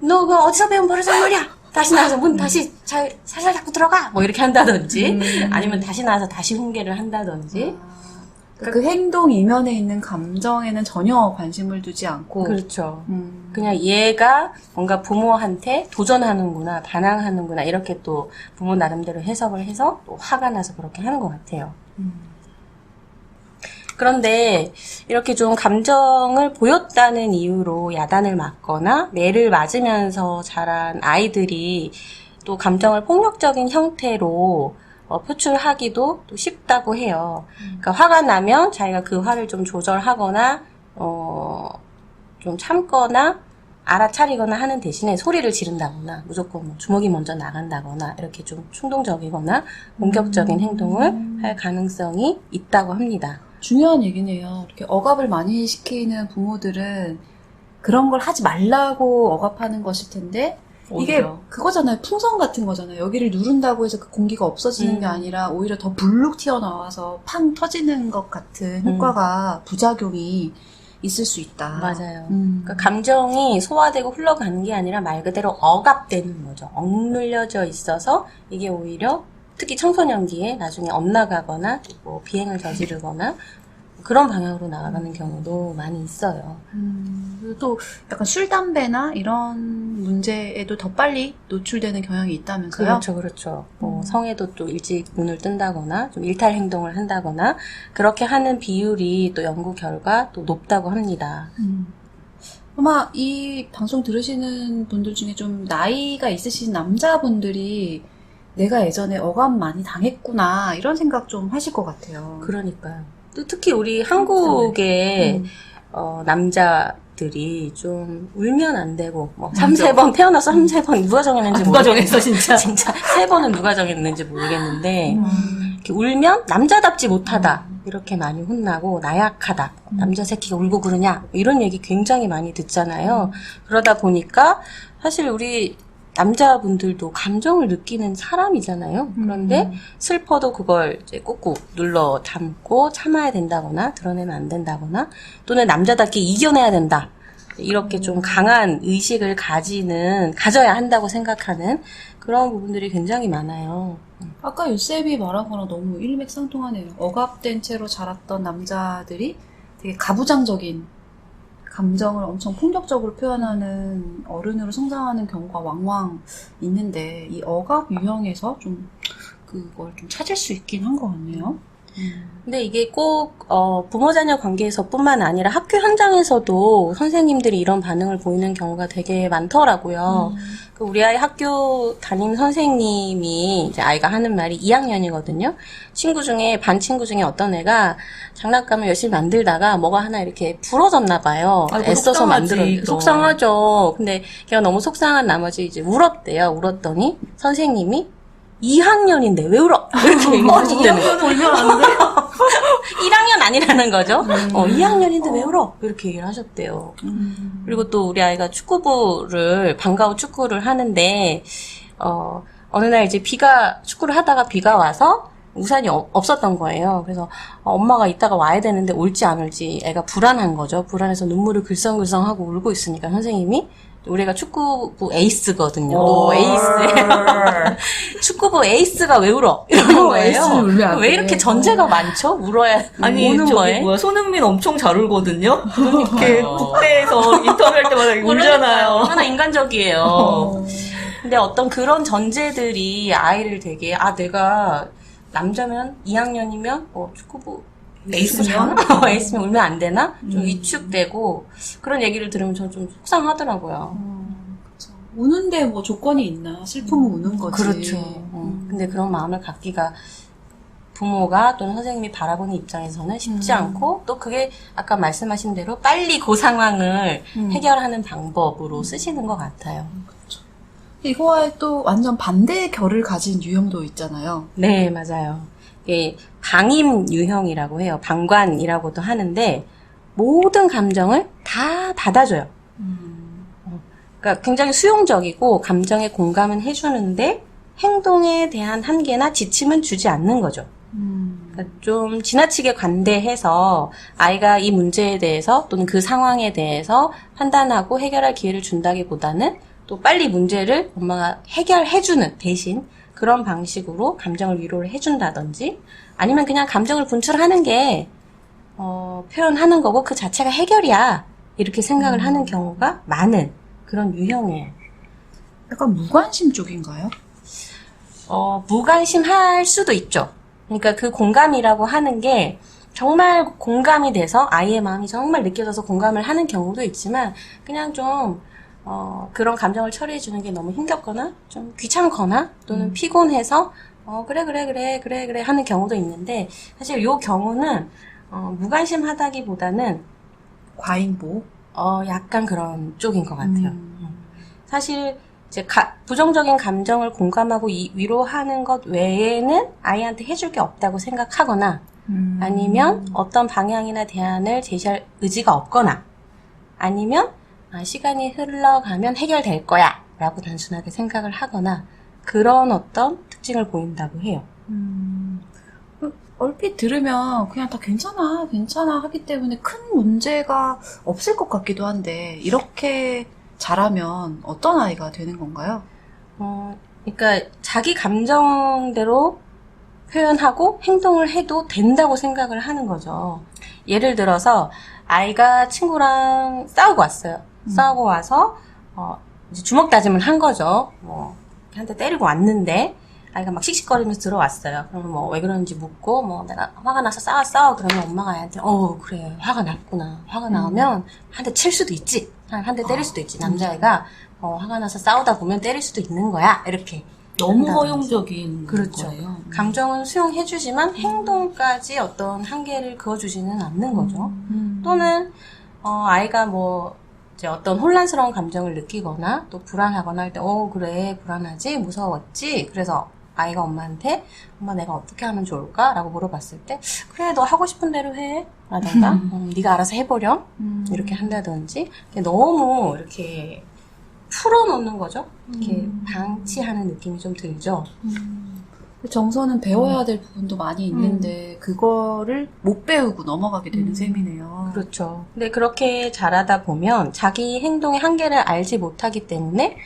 너 그거 어디서 배운 버릇장물이야? 다시 나와서 문 다시 살살 닫고 들어가! 뭐 이렇게 한다든지, 아니면 다시 나와서 다시 훈계를 한다든지. 그 행동 이면에 있는 감정에는 전혀 관심을 두지 않고. 그렇죠. 그냥 얘가 뭔가 부모한테 도전하는구나, 반항하는구나, 이렇게 또 부모 나름대로 해석을 해서 또 화가 나서 그렇게 하는 것 같아요. 그런데 이렇게 좀 감정을 보였다는 이유로 야단을 맞거나 매를 맞으면서 자란 아이들이 또 감정을 폭력적인 형태로 표출하기도 또 쉽다고 해요. 그러니까 화가 나면 자기가 그 화를 좀 조절하거나 좀 참거나 알아차리거나 하는 대신에 소리를 지른다거나 무조건 뭐 주먹이 먼저 나간다거나 이렇게 좀 충동적이거나 공격적인 행동을 할 가능성이 있다고 합니다. 중요한 얘기네요. 이렇게 억압을 많이 시키는 부모들은 그런 걸 하지 말라고 억압하는 것일 텐데 이게 오히려. 그거잖아요. 풍선 같은 거잖아요. 여기를 누른다고 해서 그 공기가 없어지는 게 아니라 오히려 더 불룩 튀어나와서 팡 터지는 것 같은 효과가 부작용이 있을 수 있다. 맞아요. 그러니까 감정이 소화되고 흘러가는 게 아니라 말 그대로 억압되는 거죠. 억눌려져 있어서 이게 오히려 특히 청소년기에 나중에 엇나가거나 뭐 비행을 저지르거나 그런 방향으로 나아가는 경우도 많이 있어요. 그리고 또 약간 술, 담배나 이런 문제에도 더 빨리 노출되는 경향이 있다면서요? 그렇죠, 그렇죠. 뭐 성에도 또 일찍 눈을 뜬다거나 좀 일탈 행동을 한다거나 그렇게 하는 비율이 또 연구 결과 또 높다고 합니다. 아마 이 방송 들으시는 분들 중에 좀 나이가 있으신 남자분들이 내가 예전에 억압 많이 당했구나 이런 생각 좀 하실 것 같아요. 그러니까요. 또 특히 우리 한국의 남자들이 좀 울면 안 되고 뭐 3-4번 태어나서 3-4번 누가 정했는지 누가 모르겠는데 정했어, 진짜. 진짜 3번은 누가 정했는지 모르겠는데 이렇게 울면 남자답지 못하다 이렇게 많이 혼나고 나약하다 남자 새끼가 울고 그러냐 이런 얘기 굉장히 많이 듣잖아요. 그러다 보니까 사실 우리 남자분들도 감정을 느끼는 사람이잖아요. 그런데 슬퍼도 그걸 이제 꾹꾹 눌러 담고 참아야 된다거나 드러내면 안 된다거나 또는 남자답게 이겨내야 된다. 이렇게 좀 강한 의식을 가져야 한다고 생각하는 그런 부분들이 굉장히 많아요. 아까 요셉이 말한 거랑 너무 일맥상통하네요. 억압된 채로 자랐던 남자들이 되게 가부장적인 감정을 엄청 폭력적으로 표현하는 어른으로 성장하는 경우가 왕왕 있는데 이 억압 유형에서 좀 그걸 좀 찾을 수 있긴 한 것 같네요. 근데 이게 꼭 부모 자녀 관계에서뿐만 아니라 학교 현장에서도 선생님들이 이런 반응을 보이는 경우가 되게 많더라고요. 그 우리 아이 학교 담임 선생님이 이제 아이가 하는 말이 2학년이거든요. 반 친구 중에 어떤 애가 장난감을 열심히 만들다가 뭐가 하나 이렇게 부러졌나 봐요. 아이고, 애써서 속상하지, 만들었는데 그럼. 속상하죠. 근데 걔가 너무 속상한 나머지 이제 울었대요. 울었더니 선생님이 2학년인데 왜 울어? 이렇게 얘기하셨대요. 2학년 울면 안 돼요? 1학년 아니라는 거죠. 2학년인데 왜 울어? 이렇게 얘기를 하셨대요. 그리고 또 우리 아이가 방과 후 축구를 하는데 어느 날 이제 축구를 하다가 비가 와서 우산이 없었던 거예요. 그래서 엄마가 이따가 와야 되는데 올지 안 올지 애가 불안한 거죠. 불안해서 눈물을 글썽글썽하고 울고 있으니까 선생님이 우리 애가 축구부 에이스거든요. 축구부 에이스가 왜 울어? 이러는 거예요. 에이스는 울면 안 왜 돼. 이렇게 전제가 많죠? 울어야 아니, 우는 거예요. 뭐야, 손흥민 엄청 잘 울거든요? 이렇게 국대에서 인터뷰할 때마다 울잖아요. 얼마나 인간적이에요. 근데 어떤 그런 전제들이 아이를 되게, 내가 남자면 2학년이면 축구부 에이스면? 에이스면 울면 안 되나? 좀 위축되고 그런 얘기를 들으면 저는 좀 속상하더라고요. 그렇죠. 우는데 뭐 조건이 있나? 슬프면 우는 거지. 그렇죠. 근데 그런 마음을 갖기가 부모가 또는 선생님이 바라보는 입장에서는 쉽지 않고 또 그게 아까 말씀하신 대로 빨리 그 상황을 해결하는 방법으로 쓰시는 것 같아요. 이거와의 또 완전 반대의 결을 가진 유형도 있잖아요. 네, 맞아요. 이게 방임 유형이라고 해요. 방관이라고도 하는데 모든 감정을 다 받아줘요. 그러니까 굉장히 수용적이고 감정에 공감은 해주는데 행동에 대한 한계나 지침은 주지 않는 거죠. 그러니까 좀 지나치게 관대해서 아이가 이 문제에 대해서 또는 그 상황에 대해서 판단하고 해결할 기회를 준다기보다는 또 빨리 문제를 엄마가 해결해주는 대신 그런 방식으로 감정을 위로를 해준다든지 아니면 그냥 감정을 분출하는 게 표현하는 거고 그 자체가 해결이야 이렇게 생각을 하는 경우가 많은 그런 유형이에요. 약간 무관심 쪽인가요? 무관심할 수도 있죠. 그러니까 그 공감이라고 하는 게 정말 공감이 돼서 아이의 마음이 정말 느껴져서 공감을 하는 경우도 있지만 그냥 좀 그런 감정을 처리해주는 게 너무 힘겹거나 좀 귀찮거나 또는 피곤해서 그래 하는 경우도 있는데 사실 요 경우는 무관심하다기보다는 과잉보? 약간 그런 쪽인 것 같아요. 사실 이제 부정적인 감정을 공감하고 위로하는 것 외에는 아이한테 해줄 게 없다고 생각하거나 아니면 어떤 방향이나 대안을 제시할 의지가 없거나, 아니면 시간이 흘러가면 해결될 거야 라고 단순하게 생각을 하거나, 그런 어떤 특징을 보인다고 해요. 얼핏 들으면 그냥 다 괜찮아, 괜찮아 하기 때문에 큰 문제가 없을 것 같기도 한데, 이렇게 자라면 어떤 아이가 되는 건가요? 그러니까 자기 감정대로 표현하고 행동을 해도 된다고 생각을 하는 거죠. 예를 들어서 아이가 친구랑 싸우고 왔어요. 싸우고 와서 이제 주먹 다짐을 한 거죠. 한 대 때리고 왔는데 아이가 막 씩씩거리면서 들어왔어요. 그러면 뭐 왜 그러는지 묻고 내가 화가 나서 싸웠어. 그러면 엄마가 아이한테 그래 화가 났구나. 화가 나면 한 대 칠 수도 있지. 한 대 때릴 수도 있지. 남자애가 화가 나서 싸우다 보면 때릴 수도 있는 거야. 이렇게 너무 한다든지. 허용적인 그렇죠. 거예요. 감정은 수용해주지만 행동까지 어떤 한계를 그어주지는 않는 거죠. 또는 아이가 이제 어떤 혼란스러운 감정을 느끼거나 또 불안하거나 할 때 그래 불안하지 무서웠지. 그래서 아이가 엄마한테 엄마 내가 어떻게 하면 좋을까? 라고 물어봤을 때 그래 너 하고 싶은 대로 해 라던가 네가 알아서 해보렴 이렇게 한다든지 너무 이렇게 풀어놓는 거죠. 이렇게 방치하는 느낌이 좀 들죠. 정서는 배워야 될 부분도 많이 있는데 그거를 못 배우고 넘어가게 되는 셈이네요. 그렇죠. 근데 그렇게 자라다 보면 자기 행동의 한계를 알지 못하기 때문에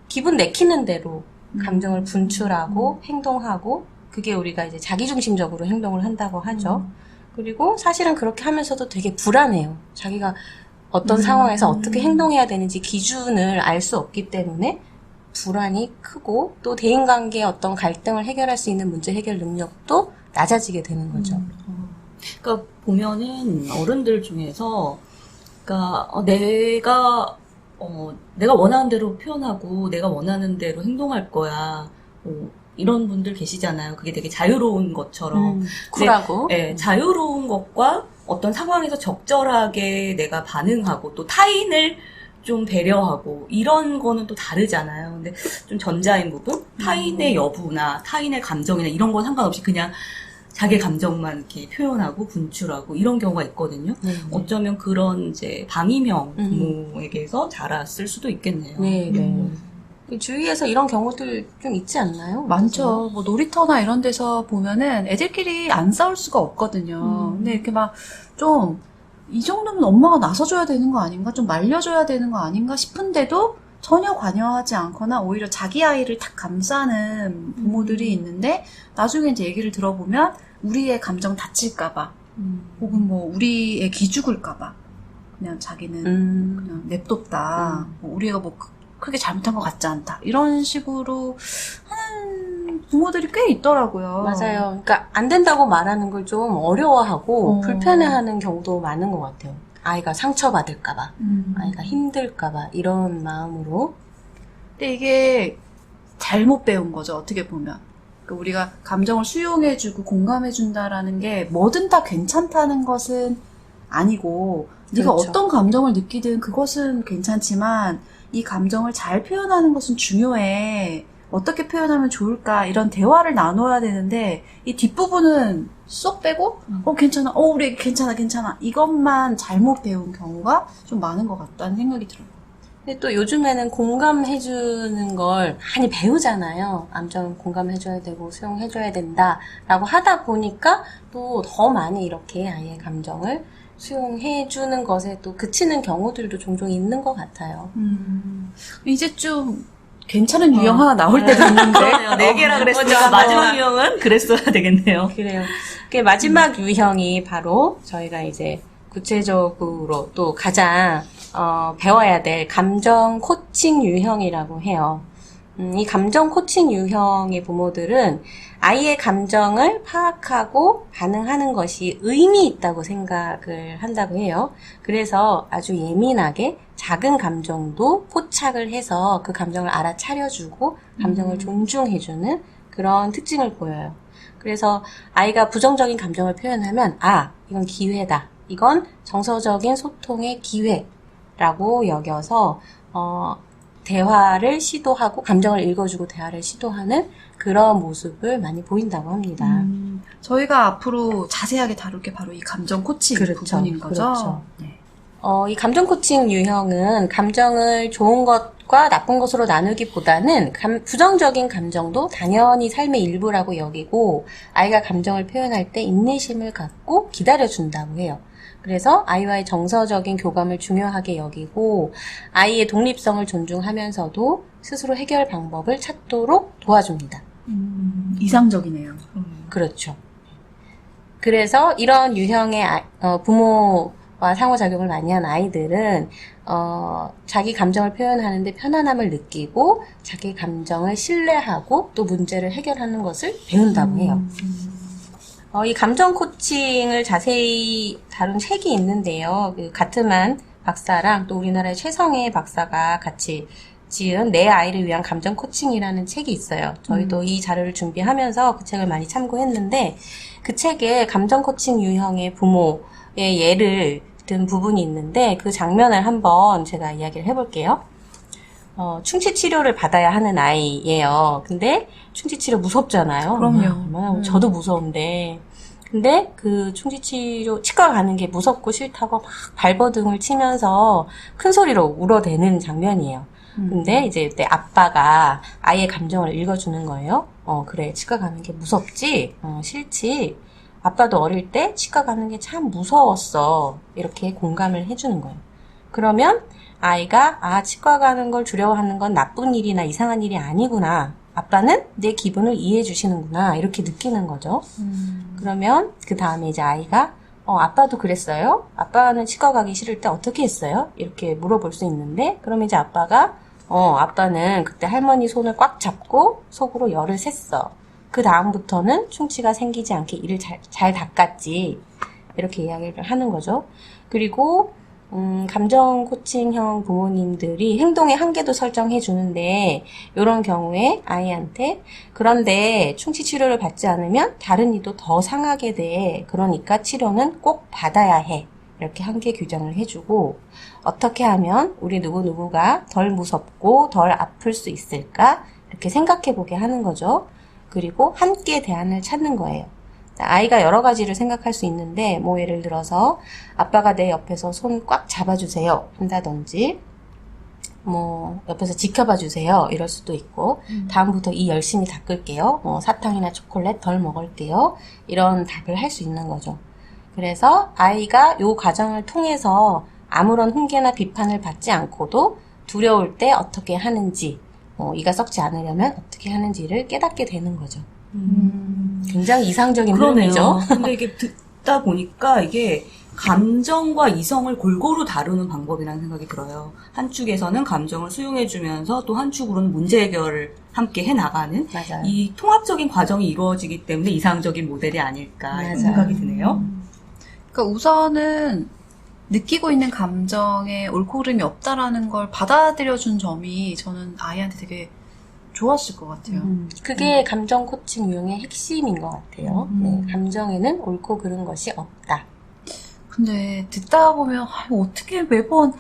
기분 내키는 대로 감정을 분출하고 행동하고 그게 우리가 이제 자기중심적으로 행동을 한다고 하죠. 그리고 사실은 그렇게 하면서도 되게 불안해요. 자기가 어떤 상황에서 어떻게 행동해야 되는지 기준을 알 수 없기 때문에 불안이 크고 또 대인관계의 어떤 갈등을 해결할 수 있는 문제 해결 능력도 낮아지게 되는 거죠. 그러니까 보면은 어른들 중에서 그러니까 내가 원하는 대로 표현하고 내가 원하는 대로 행동할 거야. 이런 분들 계시잖아요. 그게 되게 자유로운 것처럼. 쿨하고. 네, 자유로운 것과 어떤 상황에서 적절하게 내가 반응하고 또 타인을 좀 배려하고 이런 거는 또 다르잖아요. 근데 좀 전자인 부분, 타인의 여부나 타인의 감정이나 이런 건 상관없이 그냥 자기 감정만 이렇게 표현하고 분출하고 이런 경우가 있거든요. 어쩌면 그런 이제 방임형 부모에게서 자랐을 수도 있겠네요. 네. 주위에서 이런 경우들 좀 있지 않나요? 많죠. 놀이터나 이런 데서 보면은 애들끼리 안 싸울 수가 없거든요. 근데 이렇게 이 정도면 엄마가 나서줘야 되는 거 아닌가? 좀 말려줘야 되는 거 아닌가 싶은데도 전혀 관여하지 않거나 오히려 자기 아이를 탁 감싸는 부모들이 있는데 나중에 이제 얘기를 들어보면 우리의 감정 다칠까봐 혹은 우리의 기 죽을까봐 그냥 자기는 그냥 냅뒀다. 우리가 크게 잘못한 것 같지 않다. 이런 식으로 하는 부모들이 꽤 있더라고요. 맞아요. 그러니까 안 된다고 말하는 걸 좀 어려워하고 불편해하는 경우도 많은 것 같아요. 아이가 상처받을까봐, 아이가 힘들까봐 이런 마음으로. 근데 이게 잘못 배운 거죠. 어떻게 보면. 그러니까 우리가 감정을 수용해주고 공감해준다라는 게 뭐든 다 괜찮다는 것은 아니고 네가 그렇죠. 어떤 감정을 느끼든 그것은 괜찮지만 이 감정을 잘 표현하는 것은 중요해. 어떻게 표현하면 좋을까? 이런 대화를 나눠야 되는데 이 뒷부분은 쏙 빼고 괜찮아. 우리 괜찮아. 이것만 잘못 배운 경우가 좀 많은 것 같다는 생각이 들어요. 근데 또 요즘에는 공감해주는 걸 많이 배우잖아요. 감정 공감해줘야 되고 수용해줘야 된다라고 하다 보니까 또 더 많이 이렇게 아이의 감정을 수용해주는 것에 또 그치는 경우들도 종종 있는 것 같아요. 이제 좀 괜찮은 유형 하나 나올 때도 있는데. 그러네요. 4개라 그랬으니까 마지막 유형은 그랬어야 되겠네요. 그래요. 그 마지막 유형이 바로 저희가 이제 구체적으로 또 가장 배워야 될 감정 코칭 유형이라고 해요. 이 감정 코칭 유형의 부모들은 아이의 감정을 파악하고 반응하는 것이 의미 있다고 생각을 한다고 해요. 그래서 아주 예민하게 작은 감정도 포착을 해서 그 감정을 알아차려주고 감정을 존중해주는 그런 특징을 보여요. 그래서 아이가 부정적인 감정을 표현하면 이건 기회다. 이건 정서적인 소통의 기회라고 여겨서 대화를 시도하고 감정을 읽어주고 대화를 시도하는 그런 모습을 많이 보인다고 합니다. 저희가 앞으로 자세하게 다룰 게 바로 이 감정 코칭 그렇죠. 부분인 거죠. 그렇죠. 네. 이 감정 코칭 유형은 감정을 좋은 것과 나쁜 것으로 나누기보다는 부정적인 감정도 당연히 삶의 일부라고 여기고 아이가 감정을 표현할 때 인내심을 갖고 기다려준다고 해요. 그래서 아이와의 정서적인 교감을 중요하게 여기고 아이의 독립성을 존중하면서도 스스로 해결 방법을 찾도록 도와줍니다. 이상적이네요. 그렇죠. 그래서 이런 유형의 부모와 상호작용을 많이 한 아이들은 자기 감정을 표현하는데 편안함을 느끼고 자기 감정을 신뢰하고 또 문제를 해결하는 것을 배운다고 해요. 이 감정 코칭을 자세히 다룬 책이 있는데요. 그 가트만 박사랑 또 우리나라의 최성애 박사가 같이 지은 내 아이를 위한 감정 코칭이라는 책이 있어요. 저희도 이 자료를 준비하면서 그 책을 많이 참고했는데 그 책에 감정 코칭 유형의 부모의 예를 든 부분이 있는데 그 장면을 한번 제가 이야기를 해볼게요. 충치 치료를 받아야 하는 아이예요. 근데 충치 치료 무섭잖아요. 그럼요. 저도 무서운데. 근데 그 충치 치료 치과 가는 게 무섭고 싫다고 막 발버둥을 치면서 큰 소리로 울어대는 장면이에요. 근데 이제 이때 아빠가 아이의 감정을 읽어주는 거예요. 그래, 치과 가는 게 무섭지? 싫지? 아빠도 어릴 때 치과 가는 게 참 무서웠어. 이렇게 공감을 해주는 거예요. 그러면 아이가 치과 가는 걸 두려워하는 건 나쁜 일이나 이상한 일이 아니구나. 아빠는 내 기분을 이해해 주시는구나. 이렇게 느끼는 거죠. 그러면 그 다음에 이제 아이가 아빠도 그랬어요? 아빠는 치과 가기 싫을 때 어떻게 했어요? 이렇게 물어볼 수 있는데 그럼 이제 아빠가 아빠는 그때 할머니 손을 꽉 잡고 속으로 열을 샜어. 그 다음부터는 충치가 생기지 않게 이를 잘 닦았지. 이렇게 이야기를 하는 거죠. 그리고 감정 코칭형 부모님들이 행동의 한계도 설정해 주는데 이런 경우에 아이한테 그런데 충치 치료를 받지 않으면 다른 이도 더 상하게 돼. 그러니까 치료는 꼭 받아야 해. 이렇게 한계 규정을 해주고 어떻게 하면 우리 누구누구가 덜 무섭고 덜 아플 수 있을까? 이렇게 생각해 보게 하는 거죠. 그리고 함께 대안을 찾는 거예요. 아이가 여러 가지를 생각할 수 있는데 뭐 예를 들어서 아빠가 내 옆에서 손 꽉 잡아주세요 한다든지 뭐 옆에서 지켜봐 주세요 이럴 수도 있고 다음부터 이 열심히 닦을게요. 사탕이나 초콜릿 덜 먹을게요. 이런 답을 할 수 있는 거죠. 그래서 아이가 이 과정을 통해서 아무런 훈계나 비판을 받지 않고도 두려울 때 어떻게 하는지 이가 썩지 않으려면 어떻게 하는지를 깨닫게 되는 거죠. 굉장히 이상적인 흐름이죠. 근데 이게 듣다 보니까 이게 감정과 이성을 골고루 다루는 방법이라는 생각이 들어요. 한축에서는 감정을 수용해주면서 또 한축으로는 문제 해결을 함께 해나가는 맞아요. 이 통합적인 과정이 이루어지기 때문에 이상적인 모델이 아닐까 이런 생각이 드네요. 그러니까 우선은 느끼고 있는 감정에 옳고 그름이 없다라는 걸 받아들여준 점이 저는 아이한테 되게 좋았을 것 같아요. 그게 감정 코칭 유형의 핵심인 것 같아요. 네, 감정에는 옳고 그른 것이 없다. 근데 듣다 보면 어떻게 매번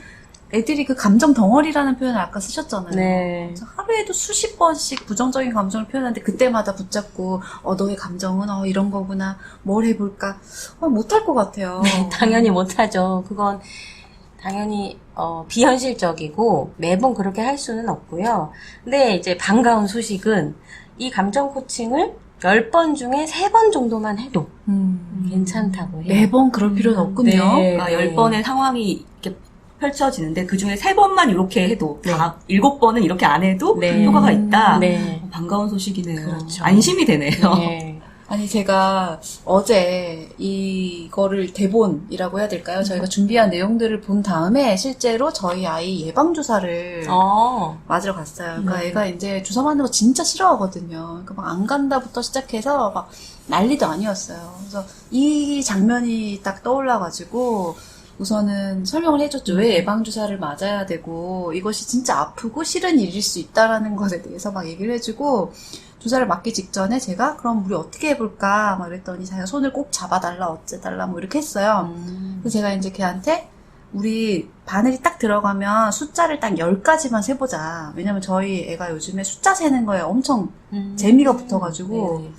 애들이 그 감정 덩어리라는 표현을 아까 쓰셨잖아요. 네. 그래서 하루에도 수십 번씩 부정적인 감정을 표현하는데 그때마다 붙잡고 너의 감정은 이런 거구나. 뭘 해볼까. 못할 것 같아요. 네, 당연히 못하죠. 그건 당연히 비현실적이고 매번 그렇게 할 수는 없고요. 근데 이제 반가운 소식은 이 감정 코칭을 10번 중에 3번 정도만 해도 괜찮다고 해요. 매번 그럴 필요는 없군요. 네. 그러니까 10번의 상황이 이렇게 펼쳐지는데 그 중에 3번만 이렇게 해도 다 7번은 이렇게 안 해도 네. 효과가 있다. 네. 반가운 소식이네요. 그렇죠. 안심이 되네요. 네. 아니 제가 어제 이거를 대본이라고 해야 될까요? 저희가 준비한 내용들을 본 다음에 실제로 저희 아이 예방주사를 맞으러 갔어요. 그러니까 애가 이제 주사 맞는 거 진짜 싫어하거든요. 그러니까 막 안 간다부터 시작해서 막 난리도 아니었어요. 그래서 이 장면이 딱 떠올라가지고 우선은 설명을 해줬죠. 왜 예방주사를 맞아야 되고 이것이 진짜 아프고 싫은 일일 수 있다라는 것에 대해서 막 얘기를 해주고 주사를 맞기 직전에 제가 그럼 우리 어떻게 해볼까 막 이랬더니 자기가 손을 꼭 잡아달라 어째달라 뭐 이렇게 했어요. 그래서 제가 이제 걔한테 우리 바늘이 딱 들어가면 숫자를 딱 10가지만 세보자. 왜냐면 저희 애가 요즘에 숫자 세는 거에 엄청 재미가 붙어가지고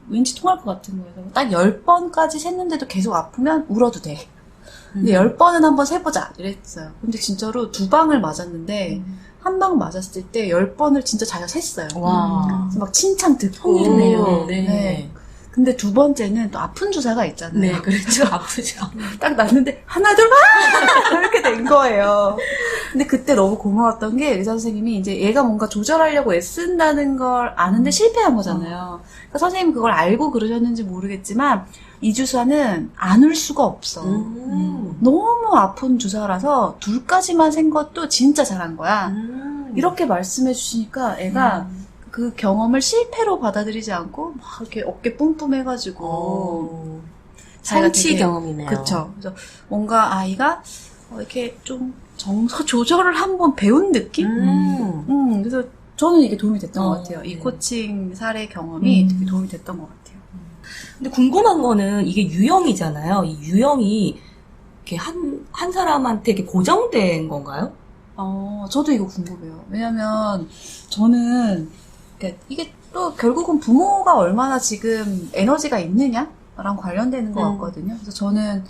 왠지 통할 것 같은 거예요. 딱 10번까지 셌는데도 계속 아프면 울어도 돼. 근데 10번은 한번 세보자 이랬어요. 근데 진짜로 2방을 맞았는데 한 방 맞았을 때 10번을 진짜 자기가 셌어요. 와. 그래서 막 칭찬 듣고. 흥미롭네요. 네. 근데 2번째는 또 아픈 주사가 있잖아요. 네, 그렇죠. 아프죠. 딱 났는데 하나 둘 와! 이렇게 된 거예요. 근데 그때 너무 고마웠던 게 의사 선생님이 이제 얘가 뭔가 조절하려고 애쓴다는 걸 아는데 실패한 거잖아요. 그러니까 선생님 그걸 알고 그러셨는지 모르겠지만 이 주사는 안 울 수가 없어. 너무 아픈 주사라서 2까지만 센 것도 진짜 잘한 거야. 이렇게 말씀해 주시니까 애가 그 경험을 실패로 받아들이지 않고 막 이렇게 어깨 뿜뿜해가지고 자기가 성취 되게- 경험이네요. 그쵸. 그래서 뭔가 아이가 이렇게 좀 정서 조절을 한번 배운 느낌? 그래서 저는 이게 도움이 됐던 것 같아요. 이 네. 코칭 사례 경험이 되게 도움이 됐던 것 같아요. 근데 궁금한 거는 이게 유형이잖아요. 이 유형이 이렇게 한 사람한테 이렇게 고정된 건가요? 저도 이거 궁금해요. 왜냐면 저는 그러니까 이게 또 결국은 부모가 얼마나 지금 에너지가 있느냐랑 관련되는 것 같거든요. 그래서 저는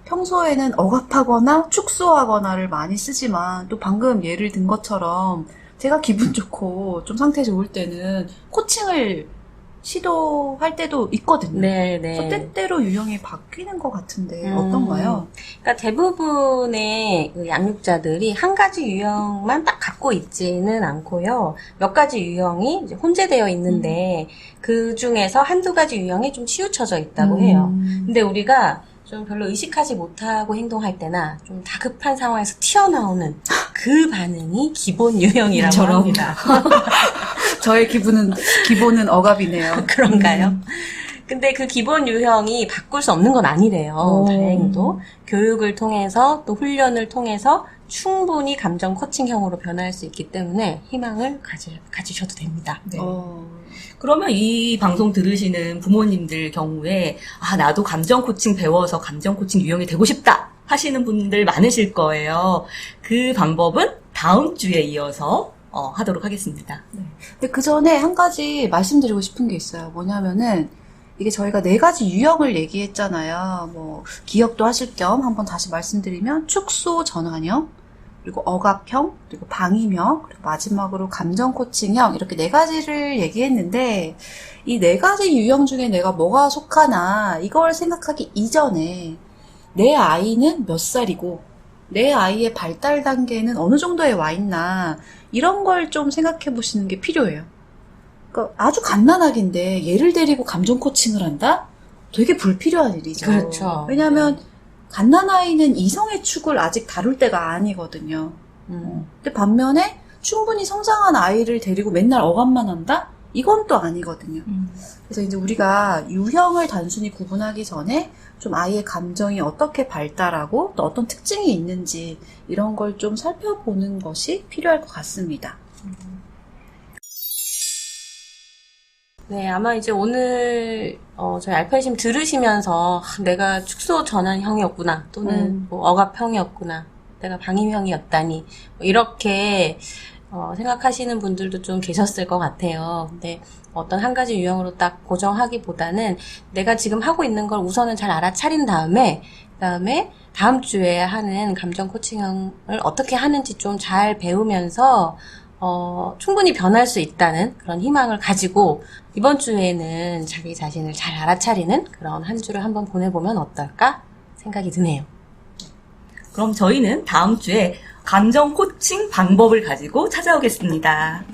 평소에는 억압하거나 축소하거나를 많이 쓰지만 또 방금 예를 든 것처럼 제가 기분 좋고 좀 상태 좋을 때는 코칭을 시도할 때도 있거든요. 네, 그래서 네. 때때로 유형이 바뀌는 것 같은데 어떤가요? 그러니까 대부분의 그 양육자들이 한 가지 유형만 딱 갖고 있지는 않고요. 몇 가지 유형이 이제 혼재되어 있는데 그 중에서 한두 가지 유형이 좀 치우쳐져 있다고 해요. 근데 우리가 좀 별로 의식하지 못하고 행동할 때나 좀 다급한 상황에서 튀어나오는 그 반응이 기본 유형이라고 저런. 합니다. 저의 기본은 억압이네요. 그런가요? 근데 그 기본 유형이 바꿀 수 없는 건 아니래요. 다행히도. 교육을 통해서 또 훈련을 통해서 충분히 감정 코칭형으로 변화할 수 있기 때문에 희망을 가지셔도 됩니다. 네. 그러면 이 방송 들으시는 부모님들 경우에 나도 감정 코칭 배워서 감정 코칭 유형이 되고 싶다 하시는 분들 많으실 거예요. 그 방법은 다음 주에 이어서 하도록 하겠습니다. 근데 그 전에 한 가지 말씀드리고 싶은 게 있어요. 뭐냐면은 이게 저희가 4가지 유형을 얘기했잖아요. 뭐 기억도 하실 겸 한번 다시 말씀드리면 축소 전환형, 그리고 억압형, 그리고 방임형, 그리고 마지막으로 감정 코칭형 이렇게 4가지를 얘기했는데 이 4가지 유형 중에 내가 뭐가 속하나 이걸 생각하기 이전에 내 아이는 몇 살이고 내 아이의 발달 단계는 어느 정도에 와 있나 이런 걸 좀 생각해 보시는 게 필요해요. 그러니까 아주 갓난아기인데 얘를 데리고 감정 코칭을 한다? 되게 불필요한 일이죠. 그렇죠. 왜냐하면 갓난아이는 이성의 축을 아직 다룰 때가 아니거든요. 근데 반면에 충분히 성장한 아이를 데리고 맨날 억압만 한다? 이건 또 아니거든요. 그래서 이제 우리가 유형을 단순히 구분하기 전에 좀 아이의 감정이 어떻게 발달하고 또 어떤 특징이 있는지 이런 걸 좀 살펴보는 것이 필요할 것 같습니다. 네, 아마 이제 오늘 저희 알파이심 들으시면서 내가 축소 전환형이었구나 또는 뭐 억압형이었구나 내가 방임형이었다니 뭐 이렇게 생각하시는 분들도 좀 계셨을 것 같아요. 근데 어떤 한 가지 유형으로 딱 고정하기보다는 내가 지금 하고 있는 걸 우선은 잘 알아차린 다음에 다음 주에 하는 감정 코칭형을 어떻게 하는지 좀 잘 배우면서 충분히 변할 수 있다는 그런 희망을 가지고 이번 주에는 자기 자신을 잘 알아차리는 그런 한 주를 한번 보내보면 어떨까 생각이 드네요. 그럼 저희는 다음 주에 감정 코칭 방법을 가지고 찾아오겠습니다.